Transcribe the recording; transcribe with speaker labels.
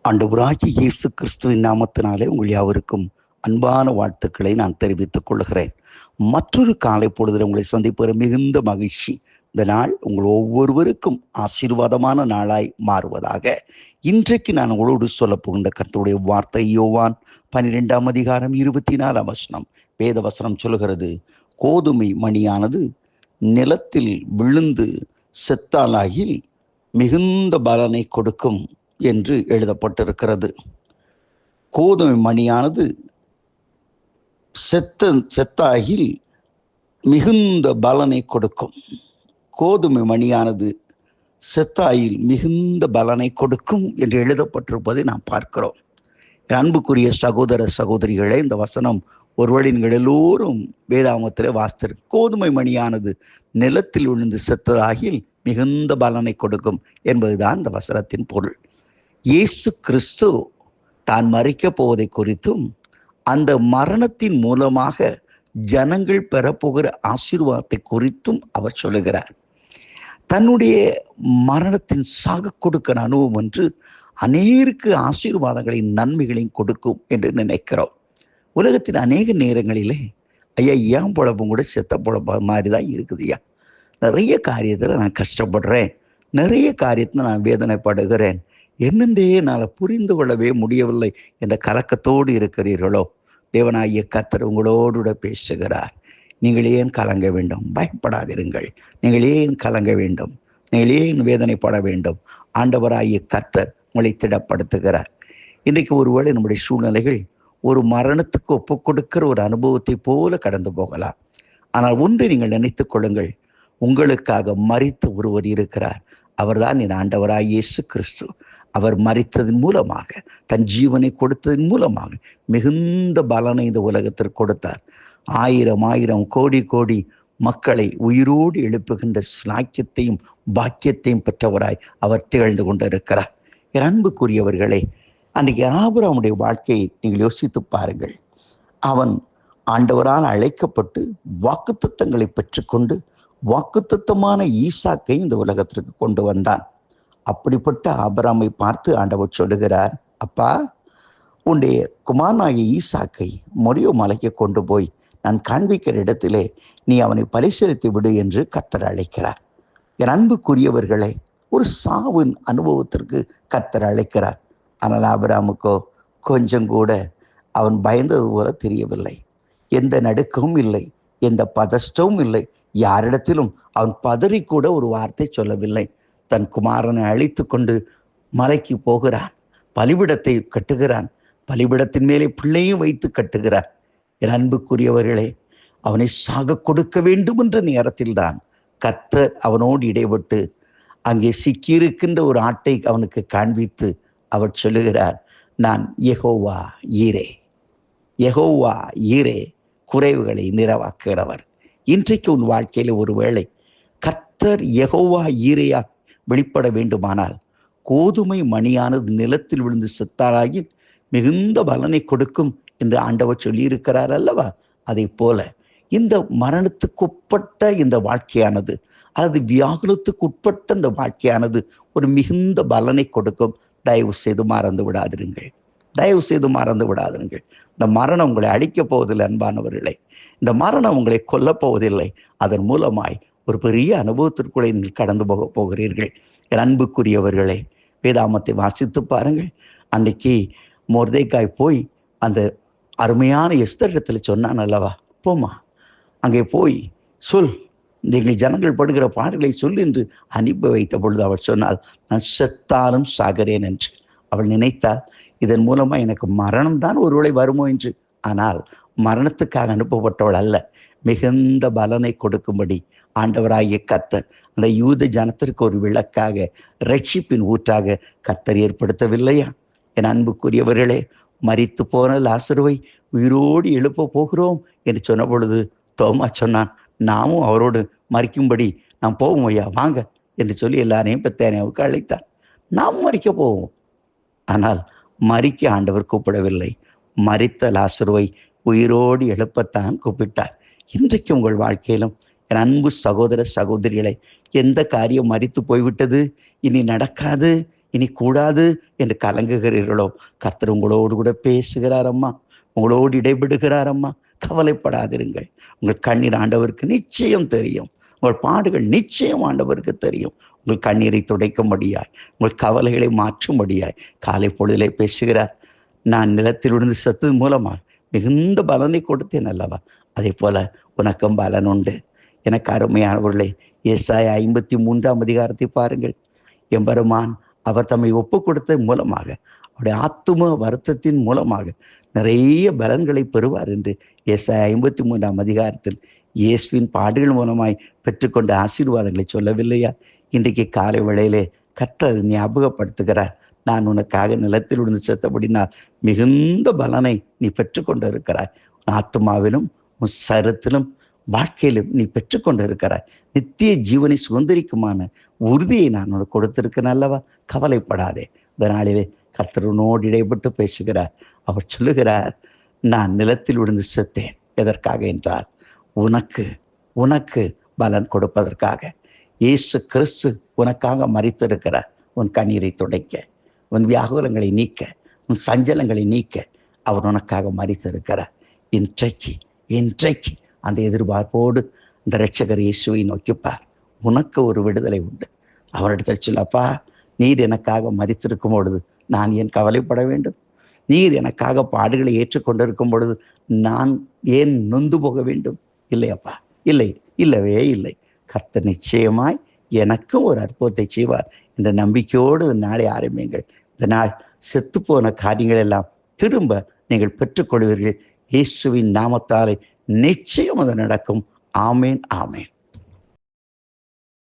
Speaker 1: ஆண்டவராகிய இயேசு கிறிஸ்துவின் நாமத்தினாலே உங்கள் யாவருக்கும் அன்பான வாழ்த்துக்களை நான் தெரிவித்துக் கொள்கிறேன். மற்றொரு காலை பொழுதில் உங்களை சந்திப்பது மிகுந்த மகிழ்ச்சி. இந்த நாள் உங்கள் ஒவ்வொருவருக்கும் ஆசீர்வாதமான நாளாய் மாறுவதாக. இன்றைக்கு நான் உங்களோடு சொல்லப் போகின்ற கர்த்தருடைய வார்த்தை யோவான் 12ஆம் அதிகாரம் 24ஆம் வசனம். வேத வசனம் சொல்கிறது, கோதுமை மணியானது நிலத்தில் விழுந்து செத்தாலாகில் மிகுந்த பலனை கொடுக்கும் என்று எழுதப்பட்டிருக்கிறது. கோதுமை மணியானது செத்தாகில் மிகுந்த பலனை கொடுக்கும். கோதுமை மணியானது செத்தாயில் மிகுந்த பலனை கொடுக்கும் என்று எழுதப்பட்டிருப்பதை நாம் பார்க்கிறோம். அன்புக்குரிய சகோதர சகோதரிகளே, இந்த வசனம் ஒருவேளை நீங்கள் எல்லோரும் வேதாகமத்திலே வாசித்திருக்கு. கோதுமை மணியானது நிலத்தில் விழுந்து செத்ததாகில் மிகுந்த பலனை கொடுக்கும் என்பதுதான் இந்த வசனத்தின் பொருள். இயேசு கிறிஸ்து தான் மரிக்கப் போவதை குறித்தும் அந்த மரணத்தின் மூலமாக ஜனங்கள் பெறப்போகிற ஆசீர்வாதத்தை குறித்தும் அவர் சொல்லுகிறார். தன்னுடைய மரணத்தின் சாக கொடுக்கிற அனுபவம் என்று அநேருக்கு ஆசீர்வாதங்களையும் நன்மைகளையும் கொடுக்கும் என்று நினைக்கிறோம். உலகத்தின் அநேக நேரங்களிலே ஐயா ஏன் பொழப்பும் கூட செத்த பொழப்ப மாதிரி தான் இருக்குதுய்யா. நிறைய காரியத்தில் நான் கஷ்டப்படுறேன், நிறைய காரியத்தில் நான் வேதனைப்படுகிறேன், என்னென்றே என்னால் புரிந்து கொள்ளவே முடியவில்லை என்ற கலக்கத்தோடு இருக்கிறீர்களோ, தேவனாகிய கர்த்தர் உங்களோடு பேசுகிறார். நீங்கள் ஏன் கலங்க வேண்டும்? பயப்படாதிருங்கள். நீங்கள் ஏன் கலங்க வேண்டும்? நீங்கள் ஏன் வேதனைப்பட வேண்டும்? ஆண்டவராகிய கர்த்தர் உங்களை திடப்படுத்துகிறார். இன்றைக்கு ஒருவேளை நம்முடைய சூழ்நிலைகள் ஒரு மரணத்துக்கு ஒப்புக் கொடுக்கிற ஒரு அனுபவத்தை போல கடந்து போகலாம். ஆனால் ஒன்றை நீங்கள் நினைத்துக் கொள்ளுங்கள், உங்களுக்காக மரித்த ஒருவர் இருக்கிறார். அவர்தான் என் ஆண்டவராகிய இயேசு கிறிஸ்து. அவர் மரித்ததன் மூலமாக, தன் ஜீவனை கொடுத்ததன் மூலமாக மிகுந்த பலனை இந்த உலகத்திற்கு கொடுத்தார். ஆயிரம் கோடி கோடி மக்களை உயிரோடு எழுப்புகின்ற ஸ்லாக்கியத்தையும் பாக்கியத்தையும் பெற்றவராய் அவர் திகழ்ந்து கொண்டிருக்கிறார். என் அன்புக்குரியவர்களே, அன்றைக்கு ஆபிரகாமுடைய வாழ்க்கையை நீங்கள் யோசித்து பாருங்கள். அவன் ஆண்டவரால் அழைக்கப்பட்டு வாக்குத்தத்தங்களை பெற்றுக்கொண்டு வாக்குத்தத்தமான ஈசாக்கை இந்த உலகத்திற்கு கொண்டு வந்தான். அப்படிப்பட்ட ஆபிரகாமை பார்த்து ஆண்டவர் சொல்லுகிறார், அப்பா, உன்னுடைய குமாரனாகிய ஈசாக்கை மொரியோ மலைக்கு கொண்டு போய் நான் காண்பிக்கிற இடத்திலே நீ அவனை பரிசீலித்து விடு என்று கர்த்தர் அழைக்கிறார். என் அன்புக்குரியவர்களே, ஒரு சாவின் அனுபவத்திற்கு கர்த்தர் அழைக்கிறார். ஆனால் ஆபிரகாமுக்கோ கொஞ்சம் கூட அவன் பயந்தது போல தெரியவில்லை. எந்த நடுக்கமும் இல்லை, எந்த பதஷ்டமும் இல்லை. யாரிடத்திலும் அவன் பதறி கூட ஒரு வார்த்தை சொல்லவில்லை. தன் குமாரனை அழைத்து கொண்டு மலைக்கு போகிறான். பலிபிடத்தை கட்டுகிறான். பலிபிடத்தின் மேலே பிள்ளையும் வைத்து கட்டுகிறான். என் அன்புக்குரியவர்களே, அவனை சாக கொடுக்க வேண்டும் என்ற நேரத்தில் தான் கர்த்தர் அவனோடு இடைப்பட்டு அங்கே சிக்கியிருக்கின்ற ஒரு ஆட்டை அவனுக்கு காண்பித்து அவர் சொல்லுகிறார், நான் யெகோவா ஈரே. யெகோவா ஈரே, குறைவுகளை நிறைவாக்குகிறவர். இன்றைக்கு உன் வாழ்க்கையில் ஒருவேளை கர்த்தர் யெகோவா ஈரையா வெளிப்பட வேண்டுமானால், கோதுமை மணியானது நிலத்தில் விழுந்து செத்தாராகி மிகுந்த பலனை கொடுக்கும் என்று ஆண்டவர் சொல்லியிருக்கிறார் அல்லவா? அதை போல இந்த மரணத்துக்கு உட்பட்ட இந்த வாழ்க்கையானது, அல்லது வியாகுலத்துக்கு உட்பட்ட இந்த வாழ்க்கையானது ஒரு மிகுந்த பலனை கொடுக்கும். தயவு செய்து மறந்து விடாதிருங்கள். தயவு செய்து மறந்து விடாதிருங்கள். இந்த மரணம் உங்களை அழிக்கப் போவதில்லை அன்பானவர்களே. இந்த மரணம் உங்களை கொல்லப் போவதில்லை. அதன் மூலமாய் ஒரு பெரிய அனுபவத்திற்குள்ளே நீங்கள் கடந்து போகிறீர்கள். என் அன்புக்குரியவர்களே, வேதாமத்தை வாசித்து பாருங்கள். அன்றைக்கு மொர்தெக்காய் போய் அந்த அருமையான எஸ்தர் இடத்துல சொன்னான் அல்லவா, போமா அங்கே போய் சொல், நீங்கள் ஜனங்கள் படுகிற பாடுகளை சொல் என்று அனுப்பி வைத்த பொழுது அவள் சொன்னால், நான் செத்தாலும் சாகிறேன் என்று. அவள் நினைத்தால் இதன் மூலமாக எனக்கு மரணம் தான் ஒருவேளை வருமோ என்று. ஆனால் மரணத்துக்காக அனுப்பப்பட்டவள் அல்ல, மிகுந்த பலனை கொடுக்கும்படி ஆண்டவராகிய கர்த்தர் அந்த யூத ஜனத்திற்கு ஒரு விளக்காக, ரட்சிப்பின் ஊற்றாக கர்த்தர் ஏற்படுத்தவில்லையா? என் அன்புக்குரியவர்களே, மரித்து போன லாசருவை உயிரோடு எழுப்ப போகிறோம் என்று சொன்ன பொழுது தோமா சொன்னான், நாமும் அவரோடு மரிக்கும்படி நாம் போவோம் ஐயா, வாங்க என்று சொல்லி எல்லாரையும் பெத்தானியாவுக்கு அழைத்தார். நாம் மரிக்க போவோம். ஆனால் மரிக்க ஆண்டவர் கூப்பிடவில்லை. மரித்த லாசருவை உயிரோடு எழுப்பத்தான் கூப்பிட்டார். இன்றைக்கு உங்கள் வாழ்க்கையிலும் என் அன்பு சகோதர சகோதரிகளை, எந்த காரியம் மரித்து போய்விட்டது, இனி நடக்காது இனி கூடாது என்று கலங்குகிறீர்களோ, கர்த்தர் உங்களோடு கூட பேசுகிறார் அம்மா, உங்களோடு இடைபெடுகிறார் அம்மா. கவலைப்படாதிருங்கள். உங்கள் கண்ணீர் ஆண்டவருக்கு நிச்சயம் தெரியும். உங்கள் பாடுகள் நிச்சயம் ஆண்டவருக்கு தெரியும். உங்கள் கண்ணீரை துடைக்கும்படியாய், உங்கள் கவலைகளை மாற்றும்படியாய் காலை பொழுதிலே பேசுகிறார். நான் நிலத்தில் விழுந்து செத்தது மூலமாக மிகுந்த பலனை கொடுத்தேன் அல்லவா, அதே போல உனக்கும் பலன் உண்டு. எனக்கு அருமையானவர்களே, ஏசாயா 53ஆம் அதிகாரத்தை பாருங்கள். எம்பெருமான் அவர் தம்மை ஒப்பு கொடுத்த மூலமாக, அவருடைய ஆத்தும வருத்தத்தின் மூலமாக நிறைய பலன்களை பெறுவார் என்று ஏசாயா 53ஆம் அதிகாரத்தில் இயேசுவின் பாடுகள் மூலமாய் பெற்றுக்கொண்ட ஆசீர்வாதங்களை சொல்லவில்லையா? இன்றைக்கு காலை வேளையிலே கர்த்தர் ஞாபகப்படுத்துகிறார். நான் உனக்காக நிலத்தில் விழுந்து செத்தபடினால் மிகுந்த பலனை நீ பெற்றுக்கொண்டு இருக்கிறாய். ஆத்மாவிலும் உன் சரத்திலும் வாழ்க்கையிலும் நீ பெற்றுக்கொண்டு இருக்கிறாய். நித்திய ஜீவனை சுதந்திரிக்குமான உறுதியை நான் உனக்கு கொடுத்திருக்கேன் அல்லவா, கவலைப்படாதே. இதனாலே கர்த்தரோடு இடைப்பட்டு பேசுகிறார். அவர் சொல்லுகிறார், நான் நிலத்தில் விழுந்து செத்தேன். எதற்காக என்றால் உனக்கு உனக்கு பலன் கொடுப்பதற்காக. இயேசு கிறிஸ்து உனக்காக மரித்திருக்கிறார். உன் கண்ணீரை துடைக்க, உன் வியாகுலங்களை நீக்க, உன் சஞ்சலங்களை நீக்க அவர் உனக்காக மரித்திருக்கிறார். இன்றைக்கு அந்த எதிர்பார்ப்போடு இந்த இரட்சகர் இயேசுவை நோக்கிப்பார். உனக்கு ஒரு விடுதலை உண்டு. அவரிடத்தில் சொல்லப்பா, நீர் எனக்காக மரித்திருக்கும் பொழுது நான் ஏன் கவலைப்பட வேண்டும்? நீர் எனக்காக பாடுகளை ஏற்றுக்கொண்டிருக்கும் பொழுது நான் ஏன் நொந்து போக வேண்டும்? இல்லையப்பா, இல்லை, இல்லவே இல்லை. கர்த்தர் நிச்சயமாய் எனக்கும் ஒரு அற்புதத்தை செய்வார் என்ற நம்பிக்கையோடு நாளை ஆரம்பியுங்கள். இந்த நாள் செத்துப்போன காரியங்கள் எல்லாம் திரும்ப நீங்கள் பெற்றுக்கொள்வீர்கள். இயேசுவின் நாமத்தாலே நிச்சயம் அது நடக்கும். ஆமேன், ஆமேன்.